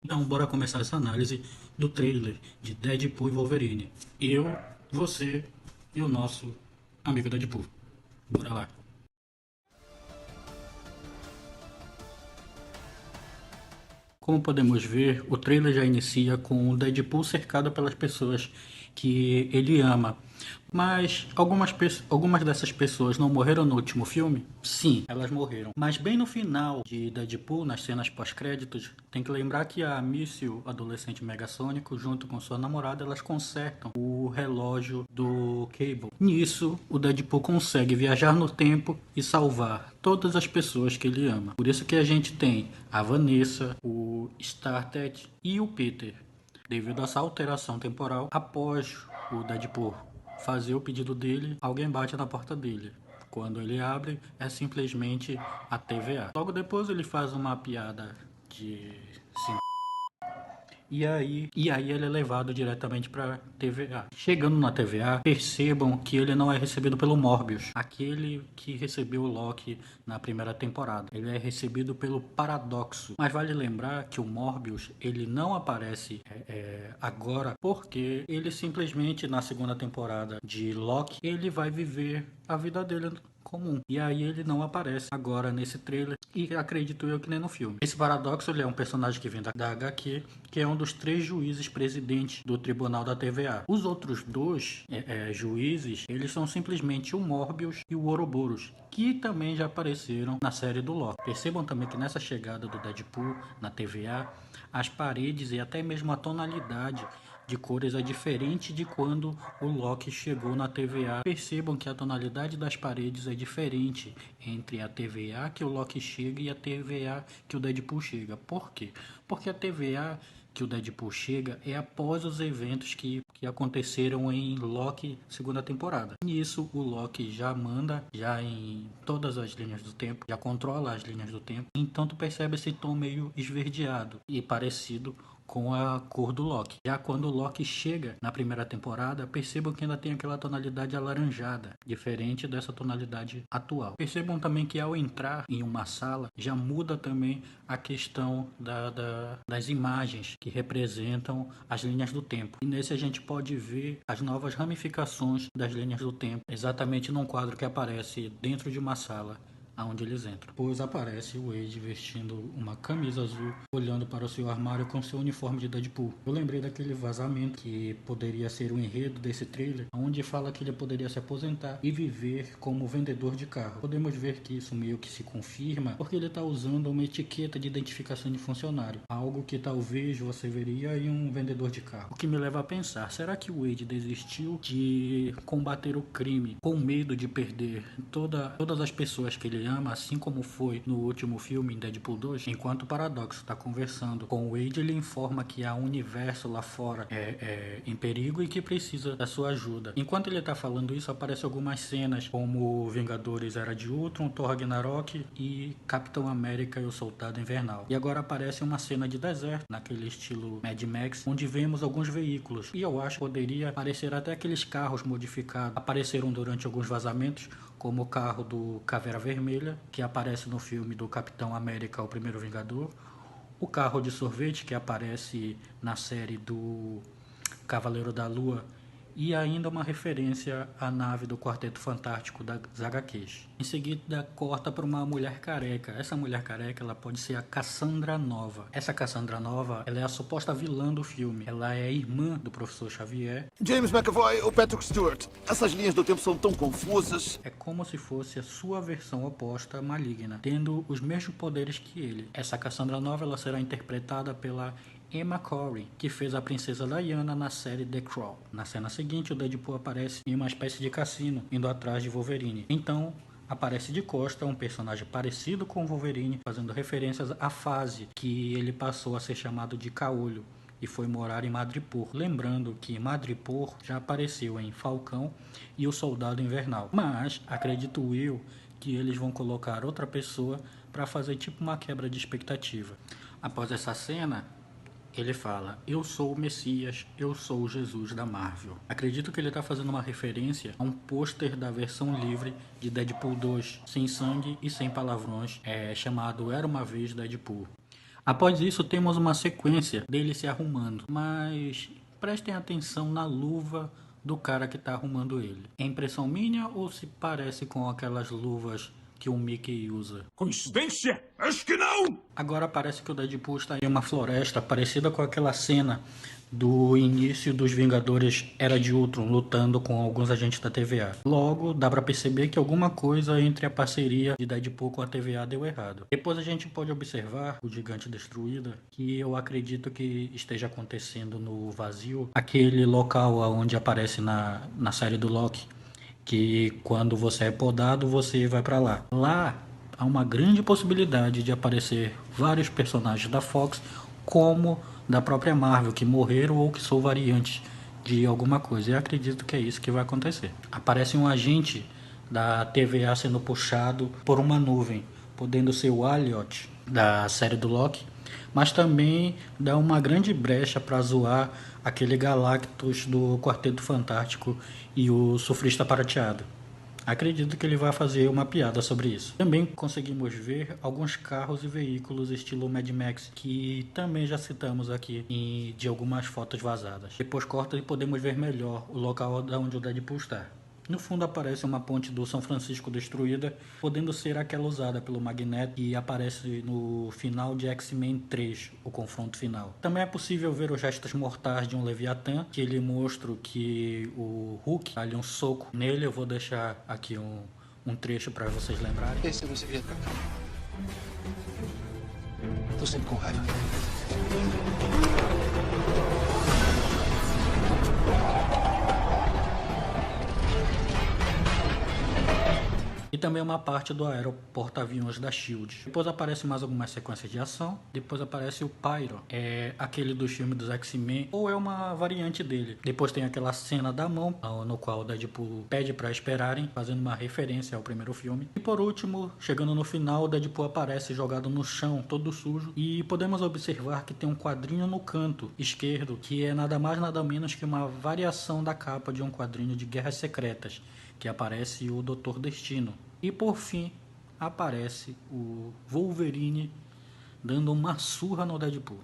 Então, bora começar essa análise do trailer de Deadpool e Wolverine. Eu, você e o nosso amigo Deadpool. Bora lá. Como podemos ver, o trailer já inicia com o Deadpool cercado pelas pessoas que ele ama. Mas algumas dessas pessoas não morreram no último filme? Sim, elas morreram. Mas bem no final de Deadpool, nas cenas pós-créditos, tem que lembrar que a Missy, o adolescente megassônico, junto com sua namorada, elas consertam o relógio do Cable. Nisso, o Deadpool consegue viajar no tempo e salvar todas as pessoas que ele ama. Por isso que a gente tem a Vanessa, o Startet e o Peter. Devido a essa alteração temporal, após o Deadpool fazer o pedido dele, alguém bate na porta dele. Quando ele abre, é simplesmente a TVA. Logo depois ele faz uma piada de e aí ele é levado diretamente para TVA. Chegando na TVA, percebam que ele não é recebido pelo Morbius, aquele que recebeu o Loki na primeira temporada. Ele é recebido pelo Paradoxo. Mas vale lembrar que o Morbius ele não aparece agora porque ele simplesmente na segunda temporada de Loki ele vai viver a vida dele comum. E aí ele não aparece agora nesse trailer e acredito eu que nem no filme. Esse Paradoxo ele é um personagem que vem da HQ, que é um dos 3 juízes presidentes do tribunal da TVA. Os outros 2 juízes, eles são simplesmente o Morbius e o Ouroboros, que também já apareceram na série do Loki. Percebam também que nessa chegada do Deadpool na TVA, as paredes e até mesmo a tonalidade de cores é diferente de quando o Loki chegou na TVA. Percebam que a tonalidade das paredes é diferente entre a TVA que o Loki chega e a TVA que o Deadpool chega. Por quê? Porque a TVA que o Deadpool chega é após os eventos que aconteceram em Loki segunda temporada. Nisso o Loki já manda já em todas as linhas do tempo, já controla as linhas do tempo. Então tu percebe esse tom meio esverdeado e parecido com a cor do Loki. Já quando o Loki chega na primeira temporada, percebam que ainda tem aquela tonalidade alaranjada, diferente dessa tonalidade atual. Percebam também que ao entrar em uma sala, já muda também a questão das imagens que representam as linhas do tempo. E nesse a gente pode ver as novas ramificações das linhas do tempo, exatamente num quadro que aparece dentro de uma sala aonde eles entram. Pois aparece o Wade vestindo uma camisa azul, olhando para o seu armário com seu uniforme de Deadpool. Eu lembrei daquele vazamento que poderia ser o enredo desse trailer, onde fala que ele poderia se aposentar e viver como vendedor de carro. Podemos ver que isso meio que se confirma, porque ele está usando uma etiqueta de identificação de funcionário, algo que talvez você veria em um vendedor de carro. O que me leva a pensar, será que o Wade desistiu de combater o crime com medo de perder todas as pessoas que ele ama, assim como foi no último filme em Deadpool 2? Enquanto o Paradoxo está conversando com o Wade, ele informa que há um universo lá fora em perigo e que precisa da sua ajuda. Enquanto ele está falando isso, aparecem algumas cenas como Vingadores Era de Ultron, Thor Ragnarok e Capitão América e o Soldado Invernal. E agora aparece uma cena de deserto, naquele estilo Mad Max, onde vemos alguns veículos. E eu acho que poderia aparecer até aqueles carros modificados. Apareceram durante alguns vazamentos, como o carro do Caveira Vermelha, que aparece no filme do Capitão América, o Primeiro Vingador, o carro de sorvete, que aparece na série do Cavaleiro da Lua, e ainda uma referência à nave do Quarteto Fantástico das HQs. Em seguida, corta para uma mulher careca. Essa mulher careca ela pode ser a Cassandra Nova. Essa Cassandra Nova ela é a suposta vilã do filme. Ela é irmã do Professor Xavier. James McAvoy ou Patrick Stewart. Essas linhas do tempo são tão confusas. É como se fosse a sua versão oposta maligna, tendo os mesmos poderes que ele. Essa Cassandra Nova ela será interpretada pela Emma Corrin, que fez a princesa Diana na série The Crown. Na cena seguinte, o Deadpool aparece em uma espécie de cassino, indo atrás de Wolverine. Então, aparece de costa um personagem parecido com Wolverine, fazendo referências à fase que ele passou a ser chamado de Caolho e foi morar em Madripoor. Lembrando que Madripoor já apareceu em Falcão e o Soldado Invernal. Mas, acredito eu, que eles vão colocar outra pessoa para fazer tipo uma quebra de expectativa. Após essa cena, ele fala, eu sou o Messias, eu sou o Jesus da Marvel. Acredito que ele está fazendo uma referência a um pôster da versão livre de Deadpool 2, sem sangue e sem palavrões, chamado Era Uma Vez Deadpool. Após isso, temos uma sequência dele se arrumando, mas prestem atenção na luva do cara que está arrumando ele. É impressão minha ou se parece com aquelas luvas que o Mickey usa? Coincidência? Acho que não! Agora parece que o Deadpool está em uma floresta parecida com aquela cena do início dos Vingadores Era de Ultron lutando com alguns agentes da TVA. Logo, dá pra perceber que alguma coisa entre a parceria de Deadpool com a TVA deu errado. Depois a gente pode observar o Gigante Destruída, que eu acredito que esteja acontecendo no vazio, aquele local onde aparece na série do Loki, que quando você é podado, você vai pra lá. Lá há uma grande possibilidade de aparecer vários personagens da Fox, como da própria Marvel, que morreram ou que são variantes de alguma coisa. Eu acredito que é isso que vai acontecer. Aparece um agente da TVA sendo puxado por uma nuvem, podendo ser o Elliot da série do Loki, mas também dá uma grande brecha para zoar aquele Galactus do Quarteto Fantástico e o Surfista Prateado. Acredito que ele vai fazer uma piada sobre isso. Também conseguimos ver alguns carros e veículos estilo Mad Max, que também já citamos aqui de algumas fotos vazadas. Depois corta e podemos ver melhor o local onde o Deadpool está. No fundo aparece uma ponte do São Francisco destruída, podendo ser aquela usada pelo Magneto que aparece no final de X-Men 3, o confronto final. Também é possível ver os restos mortais de um Leviatã, que ele mostra que o Hulk dá-lhe um soco nele. Eu vou deixar aqui um trecho para vocês lembrarem. Esse você vier pra cá. Tô sempre com raiva. E também uma parte do aeroporto-aviões da SHIELD. Depois aparece mais algumas sequências de ação. Depois aparece o Pyro, é aquele dos filmes dos X-Men, ou é uma variante dele. Depois tem aquela cena da mão, no qual o Deadpool pede para esperarem, fazendo uma referência ao primeiro filme. E por último, chegando no final, o Deadpool aparece jogado no chão, todo sujo. E podemos observar que tem um quadrinho no canto esquerdo, que é nada mais nada menos que uma variação da capa de um quadrinho de Guerras Secretas, que aparece o Doutor Destino. E por fim, aparece o Wolverine dando uma surra no Deadpool.